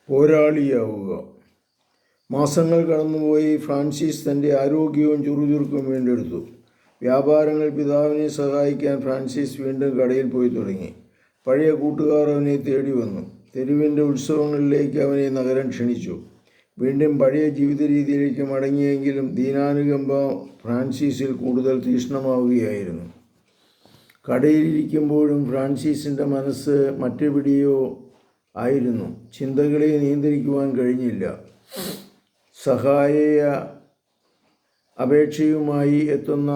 പോരാളിയാവുക. മാസങ്ങൾ കടന്നുപോയി. ഫ്രാൻസിസ് തൻ്റെ ആരോഗ്യവും ചുറുചുറുക്കും വീണ്ടെടുത്തു. വ്യാപാരങ്ങൾ പിതാവിനെ സഹായിക്കാൻ ഫ്രാൻസിസ് വീണ്ടും കടയിൽ പോയി തുടങ്ങി. പഴയ കൂട്ടുകാർ അവനെ തേടി വന്നു. തെരുവിൻ്റെ ഉത്സവങ്ങളിലേക്ക് അവനെ നഗരം ക്ഷണിച്ചു. വീണ്ടും പഴയ ജീവിത രീതിയിലേക്ക് മടങ്ങിയെങ്കിലും ദീനാനുകമ്പ ഫ്രാൻസിസിൽ കൂടുതൽ തീക്ഷ്ണമാവുകയായിരുന്നു. കടയിലിരിക്കുമ്പോഴും ഫ്രാൻസിസിൻ്റെ മനസ്സ് മറ്റെവിടെയോ ആയിരുന്നു. ചിന്തകളെ നിയന്ത്രിക്കുവാൻ കഴിഞ്ഞില്ല. സഹായ അപേക്ഷയുമായി എത്തുന്ന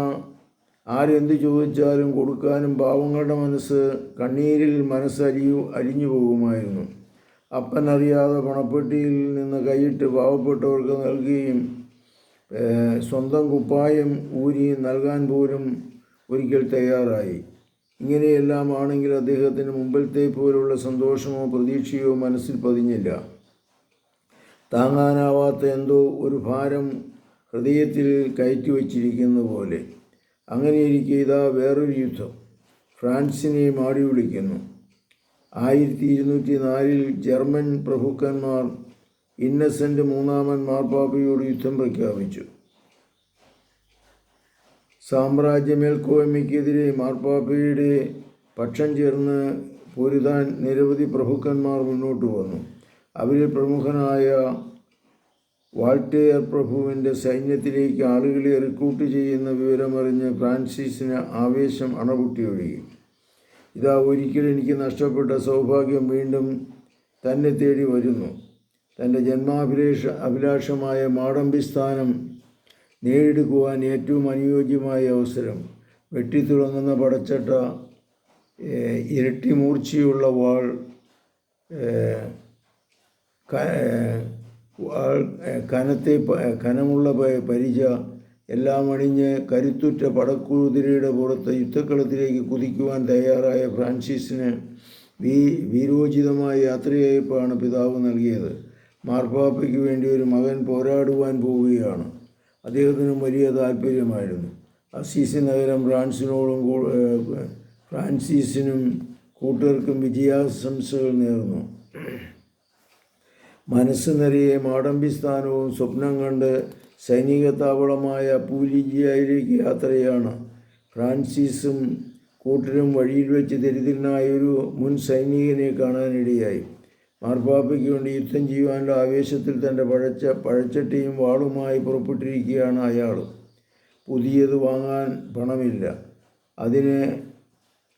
ആരെന്തു ചോദിച്ചാലും കൊടുക്കാനും പാവങ്ങളുടെ കണ്ണീരിൽ അലിഞ്ഞു പോകുമായിരുന്നു. അപ്പൻ അറിയാതെ പണപ്പെട്ടിയിൽ നിന്ന് കൈയിട്ട് പാവപ്പെട്ടവർക്ക് നൽകുകയും സ്വന്തം കുപ്പായം ഊരി നൽകാൻ പോലും ഒരിക്കൽ തയ്യാറായി. ഇങ്ങനെയെല്ലാം ആണെങ്കിൽ അദ്ദേഹത്തിന് മുമ്പിലത്തെ പോലുള്ള സന്തോഷമോ പ്രതീക്ഷയോ മനസ്സിൽ പതിഞ്ഞില്ല. താങ്ങാനാവാത്ത എന്തോ ഒരു ഭാരം ഹൃദയത്തിൽ കയറ്റിവച്ചിരിക്കുന്ന പോലെ. അങ്ങനെയിരിക്കെ ഇതാ വേറൊരു യുദ്ധം ഫ്രാൻസിനെ മാടി വിളിക്കുന്നു. 1204 ജർമ്മൻ പ്രഭുക്കന്മാർ ഇന്നസെൻ്റ് മൂന്നാമൻ മാർപ്പാപ്പയോട് യുദ്ധം പ്രഖ്യാപിച്ചു. സാമ്രാജ്യ മേൽക്കോയ്മയ്ക്കെതിരെ മാർപ്പാപ്പയുടെ പക്ഷം ചേർന്ന് പൊരുതാൻ നിരവധി പ്രഭുക്കന്മാർ മുന്നോട്ട് വന്നു. അവരിൽ പ്രമുഖനായ വാൾട്ടേർ പ്രഭുവിൻ്റെ സൈന്യത്തിലേക്ക് ആളുകളെ റിക്രൂട്ട് ചെയ്യുന്ന വിവരമറിഞ്ഞ് ഫ്രാൻസിസിന് ആവേശം അണപൊട്ടി ഒഴുകി. ഇതാ ഒരിക്കൽ എനിക്ക് നഷ്ടപ്പെട്ട സൗഭാഗ്യം വീണ്ടും തന്നെ തേടി വരുന്നു. തൻ്റെ അഭിലാഷമായ മാടമ്പി സ്ഥാനം നേടിയെടുക്കുവാൻ ഏറ്റവും അനുയോജ്യമായ അവസരം. വെട്ടിത്തിളങ്ങുന്ന പടച്ചട്ട, ഇരട്ടി മൂർച്ചയുള്ള വാൾ, കനമുള്ള പരിച എല്ലാം അണിഞ്ഞ് കരുത്തുറ്റ പടക്കുതിരയുടെ പുറത്ത് യുദ്ധക്കളത്തിലേക്ക് കുതിക്കുവാൻ തയ്യാറായ ഫ്രാൻസിസിന് വീരോചിതമായ യാത്രയയപ്പാണ് പിതാവ് നൽകിയത്. മാർപ്പാപ്പയ്ക്ക് വേണ്ടി ഒരു മകൻ പോരാടുവാൻ പോവുകയാണ്. അദ്ദേഹത്തിനും വലിയ താല്പര്യമായിരുന്നു. അസീസി നഗരം ഫ്രാൻസിസിനും കൂട്ടർക്കും വിജയാശംസകൾ നേർന്നു. മനസ്സ് നിറയെ മാടമ്പി സ്ഥാനവും സ്വപ്നം കണ്ട് സൈനിക താവളമായ പൂലിജിയയിലേക്ക് യാത്രയാണ്. ഫ്രാൻസിസും കൂട്ടരും വഴിയിൽ വെച്ച് ദരിദ്രനായൊരു മുൻ സൈനികനെ കാണാനിടയായി. മാർപ്പാപ്പയ്ക്ക് വേണ്ടി യുദ്ധം ചെയ്യുവാനുള്ള ആവേശത്തിൽ തൻ്റെ പഴച്ചട്ടിയും വാളുമായി പുറപ്പെട്ടിരിക്കുകയാണ് അയാൾ. പുതിയത് വാങ്ങാൻ പണമില്ല. അതിന്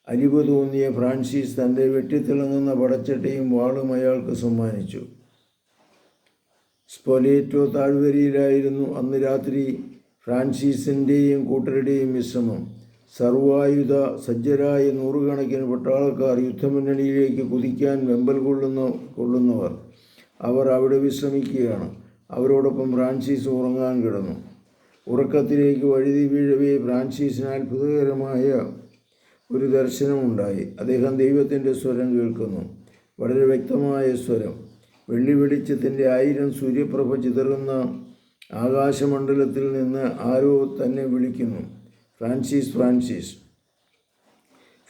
അലിവ് തോന്നിയ ഫ്രാൻസിസ് തൻ്റെ വെട്ടിത്തിളങ്ങുന്ന പടച്ചട്ടിയും വാളും അയാൾക്ക് സമ്മാനിച്ചു. സ്പൊലേറ്റോ താഴ്വരയിലായിരുന്നു അന്ന് രാത്രി ഫ്രാൻസിസിൻ്റെയും കൂട്ടരുടെയും വിശ്രമം. സർവായുധ സജ്ജരായ നൂറുകണക്കിന് പട്ടാളക്കാർ യുദ്ധമുന്നണിയിലേക്ക് കുതിക്കാൻ വെമ്പൽ കൊള്ളുന്നവർ. അവർ അവിടെ വിശ്രമിക്കുകയാണ്. അവരോടൊപ്പം ഫ്രാൻസിസ് ഉറങ്ങാൻ കിടന്നു. ഉറക്കത്തിലേക്ക് വഴുതി വീഴവേ ഫ്രാൻസിസിന് അത്ഭുതകരമായ ഒരു ദർശനമുണ്ടായി. അദ്ദേഹം ദൈവത്തിൻ്റെ സ്വരം കേൾക്കുന്നു. വളരെ വ്യക്തമായ സ്വരം. വെള്ളി വെളിച്ചത്തിൻ്റെ 1000 സൂര്യപ്രഭ ചിതറുന്ന ആകാശമണ്ഡലത്തിൽ നിന്ന് ആരോ തന്നെ വിളിക്കുന്നു, ഫ്രാൻസിസ്, ഫ്രാൻസിസ്.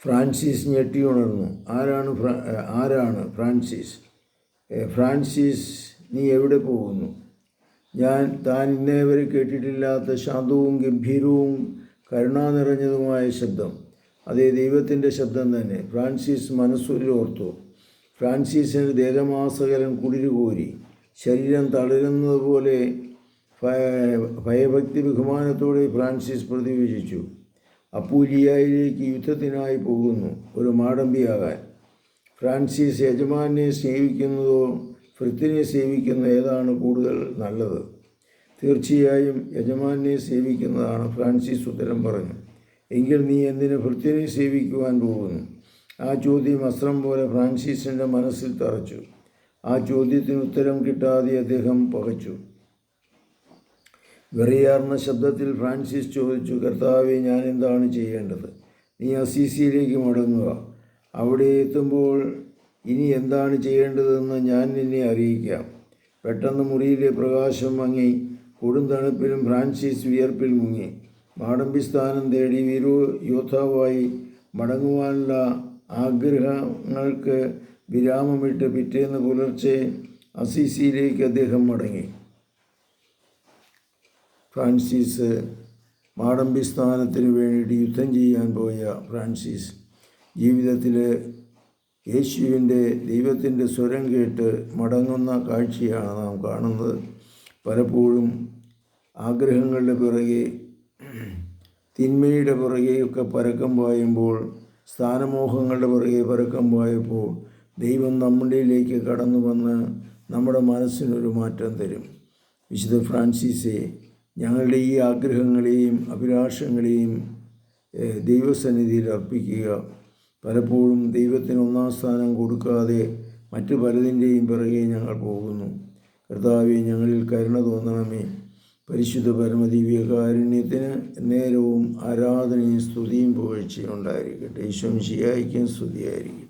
ഫ്രാൻസിസ് ഞെട്ടിയുണർന്നു. ആരാണ് ഫ്രാൻസിസ്? ഫ്രാൻസിസ്, നീ എവിടെ പോകുന്നു? താൻ ഇന്നേ വരെ കേട്ടിട്ടില്ലാത്ത ശാന്തവും ഗംഭീരവും കരുണാ നിറഞ്ഞതുമായ ശബ്ദം. അതേ, ദൈവത്തിൻ്റെ ശബ്ദം തന്നെ. ഫ്രാൻസിസ് മനസ്സുരിലോർത്തു. ഫ്രാൻസിസിന് ദേഹമാസകലം കുളിരുകോരി. ശരീരം തളരുന്നത് പോലെ ഭയഭക്തി ബഹുമാനത്തോടെ ഫ്രാൻസിസ് പ്രതിവചിച്ചു. അപ്പൂലിയയിലേക്ക് യുദ്ധത്തിനായി പോകുന്നു, ഒരു മാടമ്പിയാകാൻ. ഫ്രാൻസിസ് യജമാനെ സ്നേഹിക്കുന്നതോ ഭൃത്തിനെ സേവിക്കുന്ന ഏതാണ് കൂടുതൽ നല്ലത്? തീർച്ചയായും യജമാനെ സേവിക്കുന്നതാണ്, ഫ്രാൻസിസ് ഉത്തരം പറഞ്ഞു. എങ്കിൽ നീ എന്തിന് ഭൃത്തിനെ സേവിക്കുവാൻ പോകുന്നു? ആ ചോദ്യം അസ്ത്രം പോലെ ഫ്രാൻസിസിൻ്റെ മനസ്സിൽ തറച്ചു. ആ ചോദ്യത്തിന് ഉത്തരം കിട്ടാതെ അദ്ദേഹം പകച്ചു. വെറിയാർന്ന ശബ്ദത്തിൽ ഫ്രാൻസിസ് ചോദിച്ചു, കർത്താവേ, ഞാൻ എന്താണ് ചെയ്യേണ്ടത്? നീ അസീസിയിലേക്ക് മടങ്ങുക. അവിടെ എത്തുമ്പോൾ ഇനി എന്താണ് ചെയ്യേണ്ടതെന്ന് ഞാൻ നിന്നെ അറിയിക്കാം. പെട്ടെന്ന് മുറിയിലെ പ്രകാശം മങ്ങി. കൊടും തണുപ്പിലും ഫ്രാൻസിസ് വിയർപ്പിൽ മുങ്ങി. മാടമ്പി സ്ഥാനം തേടി യോദ്ധാവായി മടങ്ങുവാനുള്ള ആഗ്രഹങ്ങൾക്ക് വിരാമമിട്ട് പിറ്റേന്ന് പുലർച്ചെ അസീസിയിലേക്ക് അദ്ദേഹം മടങ്ങി. ഫ്രാൻസിസ് മാടമ്പി സ്ഥാനത്തിന് വേണ്ടിയിട്ട് യുദ്ധം ചെയ്യാൻ പോയ ഫ്രാൻസിസ് ജീവിതത്തിൽ യേശുവിൻ്റെ ദൈവത്തിൻ്റെ സ്വരം കേട്ട് മടങ്ങുന്ന കാഴ്ചയാണ് നാം കാണുന്നത്. പലപ്പോഴും ആഗ്രഹങ്ങളുടെ പിറകെ, തിന്മയുടെ പിറകെയൊക്കെ പരക്കം പായുമ്പോൾ, സ്ഥാനമോഹങ്ങളുടെ പിറകെ പരക്കം പായപ്പോൾ ദൈവം നമ്മളിലേക്ക് കടന്നു വന്ന് നമ്മുടെ മനസ്സിനൊരു മാറ്റം തരും. വിശുദ്ധ ഫ്രാൻസിസെ, ഞങ്ങളുടെ ഈ ആഗ്രഹങ്ങളെയും അഭിലാഷങ്ങളെയും ദൈവസന്നിധിയിൽ അർപ്പിക്കുക. പലപ്പോഴും ദൈവത്തിന് ഒന്നാം സ്ഥാനം കൊടുക്കാതെ മറ്റു പലതിൻ്റെയും പിറകെ ഞങ്ങൾ പോകുന്നു. കർത്താവേ, ഞങ്ങളിൽ കരുണ തോന്നണമേ. പരിശുദ്ധ പരമദിവ്യകാരുണ്യത്തിന് നേരവും ആരാധനയും സ്തുതിയും പുകഴ്ചയും ഉണ്ടായിരിക്കട്ടെ. ഈശോ മിശിഹായ്ക്കും സ്തുതിയായിരിക്കും.